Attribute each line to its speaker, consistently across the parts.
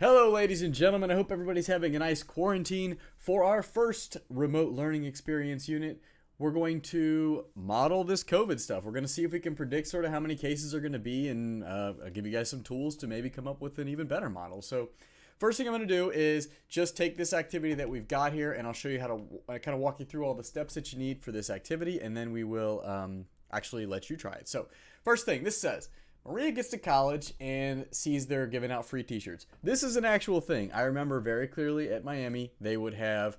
Speaker 1: Hello, ladies and gentlemen. I hope everybody's having a nice quarantine. For our first remote learning experience unit, we're going to model this COVID stuff. We're going to see if we can predict sort of how many cases are going to be, and I'll give you guys some tools to maybe come up with an even better model. So first thing I'm going to do is just take this activity that we've got here, and I'll show you how to kind of walk you through all the steps that you need for this activity, and then we will actually let you try it. So first thing, this says, Maria gets to college and sees they're giving out free t-shirts. This is an actual thing. I remember very clearly at Miami, they would have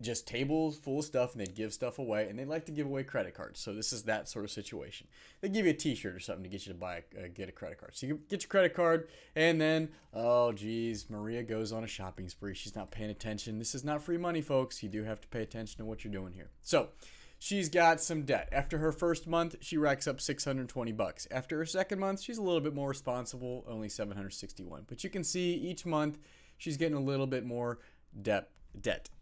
Speaker 1: just tables full of stuff and they'd give stuff away, and they like to give away credit cards. So this is that sort of situation. They give you a t-shirt or something to get you to get a credit card. So you get your credit card, and then, oh geez, Maria goes on a shopping spree. She's not paying attention. This is not free money, folks. You do have to pay attention to what you're doing here. So she's got some debt. After her first month, she racks up $620. After her second month, she's a little bit more responsible, only $761. But you can see each month she's getting a little bit more debt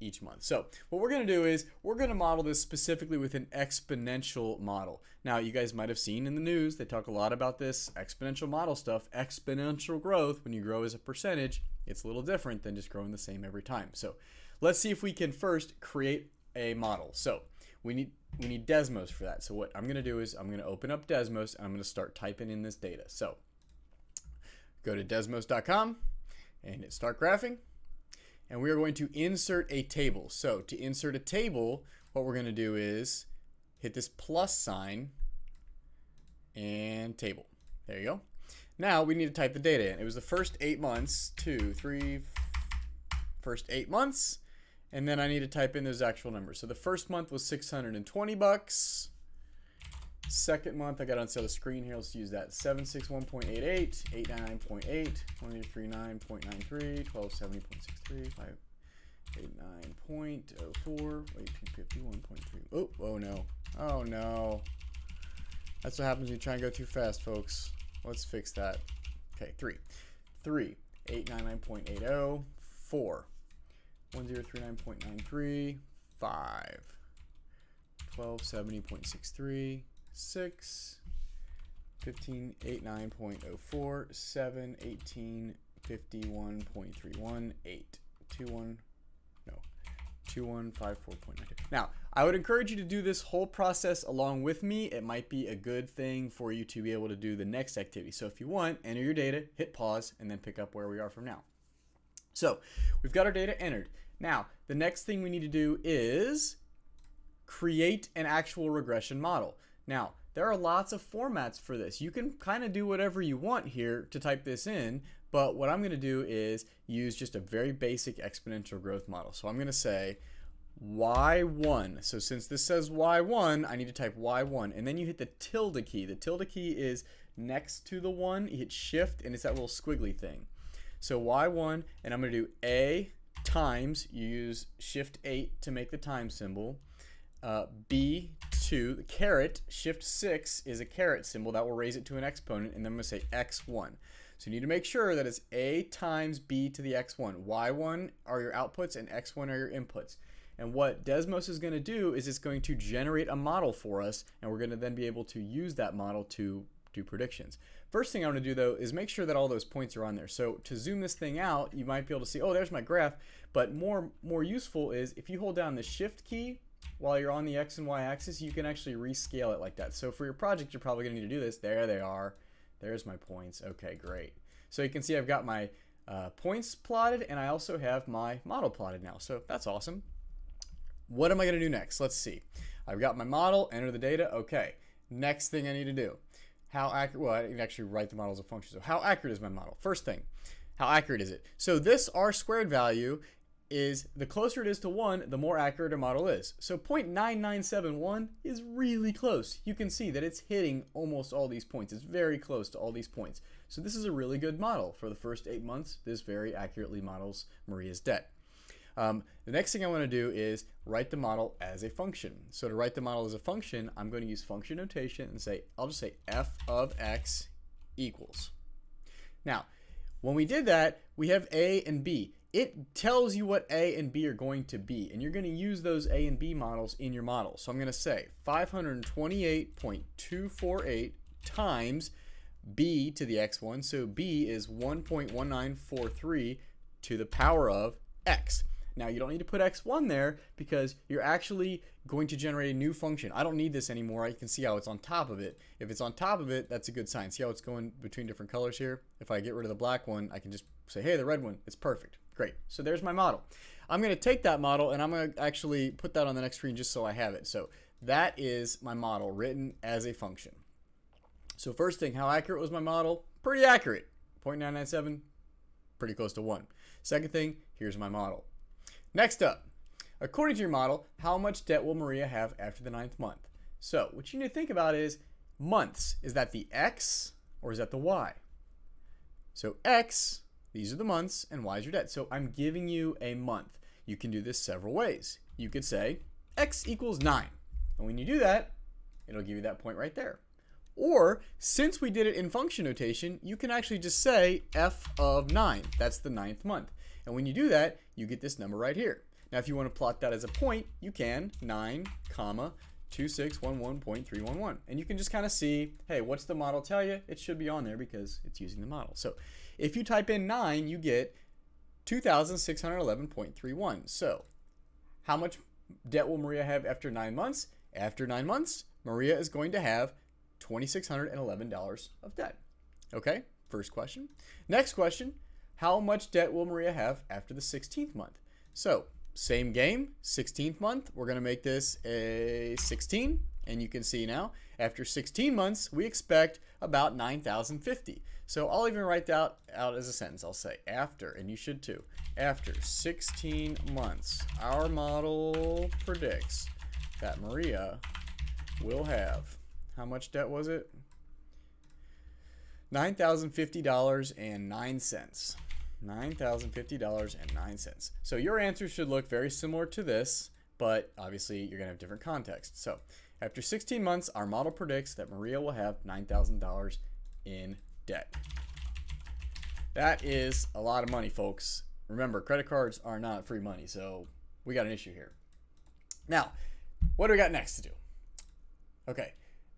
Speaker 1: each month. So what we're going to do is we're going to model this specifically with an exponential model. Now, you guys might have seen in the news, they talk a lot about this exponential model stuff. Exponential growth, when you grow as a percentage, it's a little different than just growing the same every time. So let's see if we can first create a model. So we need Desmos for that. So what I'm going to do is I'm going to open up Desmos and I'm going to start typing in this data. So go to desmos.com and hit start graphing, and we are going to insert a table. So to insert a table, what we're going to do is hit this plus sign and table. There you go. Now we need to type the data in. It was the first 8 months, first 8 months. And then I need to type in those actual numbers. So the first month was $620. Second month, I got on the screen here. Let's use that. 761.88, 899.8, 2039.93, 1270.63, 589.04, 1851.3. Oh no. Oh no. That's what happens when you try and go too fast, folks. Let's fix that. Okay, 3, 899.80, 4. 1039.93, 5, 1270.63, 6, 1589.04, 7, 1851.31, 8, 2154.92. Now, I would encourage you to do this whole process along with me. It might be a good thing for you to be able to do the next activity. So if you want, enter your data, hit pause, and then pick up where we are from now. So we've got our data entered. Now, the next thing we need to do is create an actual regression model. Now, there are lots of formats for this. You can kind of do whatever you want here to type this in, but what I'm going to do is use just a very basic exponential growth model. So I'm going to say y1. So since this says y1, I need to type y1, and then you hit the tilde key. The tilde key is next to the 1. You hit shift, and it's that little squiggly thing. So y1, and I'm going to do a times, you use shift 8 to make the time symbol, b2, the caret, shift 6 is a caret symbol, that will raise it to an exponent, and then I'm going to say x1. So you need to make sure that it's a times b to the x1. y1 are your outputs and x1 are your inputs. And what Desmos is going to do is it's going to generate a model for us, and we're going to then be able to use that model to do predictions. First thing I want to do though is make sure that all those points are on there. So to zoom this thing out, you might be able to see, oh, there's my graph, but more useful is if you hold down the shift key while you're on the X and Y axis, you can actually rescale it like that. So for your project, you're probably going to need to do this. There they are. There's my points. Okay, great. So you can see I've got my points plotted, and I also have my model plotted now. So that's awesome. What am I going to do next? Let's see. I've got my model, enter the data. Okay. Next thing I need to do. How accurate? Well, I can actually write the model as a function. So how accurate is my model? First thing, how accurate is it? So this R squared value is, the closer it is to 1, the more accurate a model is. So 0.9971 is really close. You can see that it's hitting almost all these points. It's very close to all these points. So this is a really good model. For the first 8 months, this very accurately models Maria's debt. The next thing I want to do is write the model as a function. So to write the model as a function, I'm going to use function notation and say, I'll just say f of x equals. Now, when we did that, we have a and b. It tells you what a and b are going to be, and you're going to use those a and b models in your model. So I'm going to say 528.248 times b to the x1. So b is 1.1943 to the power of x. Now, you don't need to put x1 there because you're actually going to generate a new function. I don't need this anymore. You can see how it's on top of it. If it's on top of it, that's a good sign. See how it's going between different colors here? If I get rid of the black one, I can just say, hey, the red one, it's perfect. Great. So there's my model. I'm going to take that model and I'm going to actually put that on the next screen just so I have it. So that is my model written as a function. So first thing, how accurate was my model? Pretty accurate. 0.997, pretty close to 1. Second thing, here's my model. Next up, according to your model, how much debt will Maria have after the 9th month? So what you need to think about is months. Is that the X or is that the Y? So X, these are the months, and Y is your debt. So I'm giving you a month. You can do this several ways. You could say X equals 9. And when you do that, it'll give you that point right there. Or, since we did it in function notation, you can actually just say f of 9. That's the 9th month. And when you do that, you get this number right here. Now, if you want to plot that as a point, you can 9, 2611.311. And you can just kind of see, hey, what's the model tell you? It should be on there because it's using the model. So if you type in 9, you get 2611.31. So how much debt will Maria have after 9 months? After 9 months, Maria is going to have $2,611 of debt. Okay, first question. Next question, how much debt will Maria have after the 16th month? So, same game, 16th month, we're going to make this a 16, and you can see now, after 16 months, we expect about $9,050. So I'll even write that out as a sentence. I'll say after, and you should too, after 16 months, our model predicts that Maria will have, how much debt was it? $9,050.09. $9,050.09. So your answer should look very similar to this, but obviously you're going to have different context. So after 16 months, our model predicts that Maria will have $9,000 in debt. That is a lot of money, folks. Remember, credit cards are not free money, so we got an issue here. Now, what do we got next to do? Okay.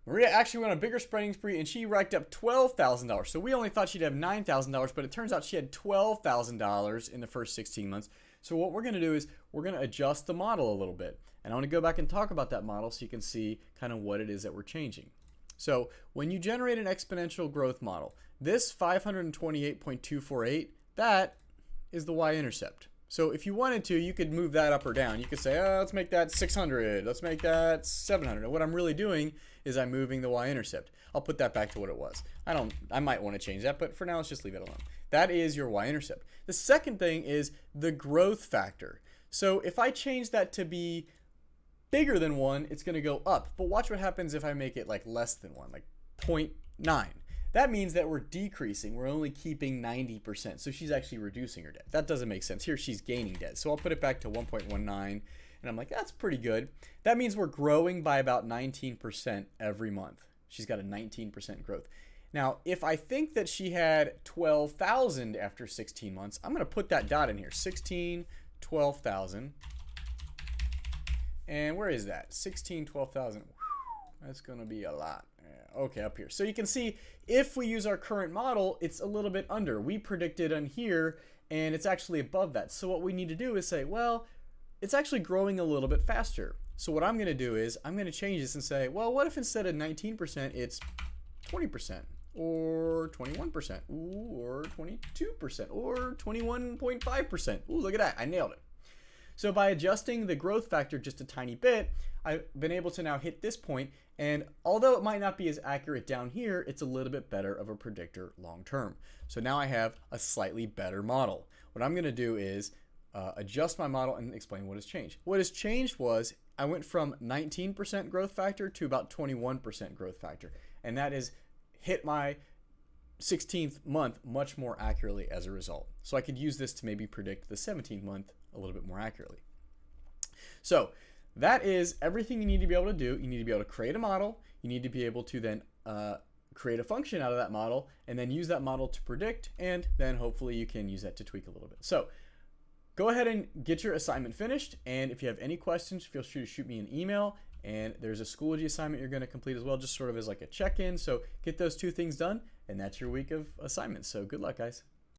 Speaker 1: Maria actually went on a bigger spending spree and she racked up $12,000. So we only thought she'd have $9,000, but it turns out she had $12,000 in the first 16 months. So what we're going to do is we're going to adjust the model a little bit. And I want to go back and talk about that model so you can see kind of what it is that we're changing. So when you generate an exponential growth model, this 528.248, that is the y-intercept. So if you wanted to, you could move that up or down. You could say, oh, let's make that 600. Let's make that 700. And what I'm really doing is I'm moving the y-intercept. I'll put that back to what it was. I might want to change that, but for now, let's just leave it alone. That is your y-intercept. The second thing is the growth factor. So if I change that to be bigger than 1, it's going to go up. But watch what happens if I make it like less than 1, like 0.9. That means that we're decreasing. We're only keeping 90%. So she's actually reducing her debt. That doesn't make sense. Here she's gaining debt. So I'll put it back to 1.19. And I'm like, that's pretty good. That means we're growing by about 19% every month. She's got a 19% growth. Now, if I think that she had 12,000 after 16 months, I'm going to put that dot in here. 16, 12,000. And where is that? 16, 12,000. That's going to be a lot. Okay, up here. So you can see if we use our current model, it's a little bit under. We predicted on here, and it's actually above that. So what we need to do is say, well, it's actually growing a little bit faster. So what I'm going to do is I'm going to change this and say, well, what if instead of 19%, it's 20% or 21% or 22% or 21.5%? Ooh, look at that. I nailed it. So by adjusting the growth factor just a tiny bit, I've been able to now hit this point, and although it might not be as accurate down here, it's a little bit better of a predictor long term. So now I have a slightly better model. What I'm going to do is adjust my model and explain what has changed. What has changed was I went from 19% growth factor to about 21% growth factor, and that has hit my 16th month much more accurately as a result. So I could use this to maybe predict the 17th month a little bit more accurately. So that is everything you need to be able to do. You need to be able to create a model. You need to be able to then create a function out of that model and then use that model to predict, and then hopefully you can use that to tweak a little bit. So go ahead and get your assignment finished, and if you have any questions, feel free to shoot me an email, and there's a Schoology assignment you're going to complete as well, just sort of as like a check-in. So get those two things done, and that's your week of assignments. So good luck, guys.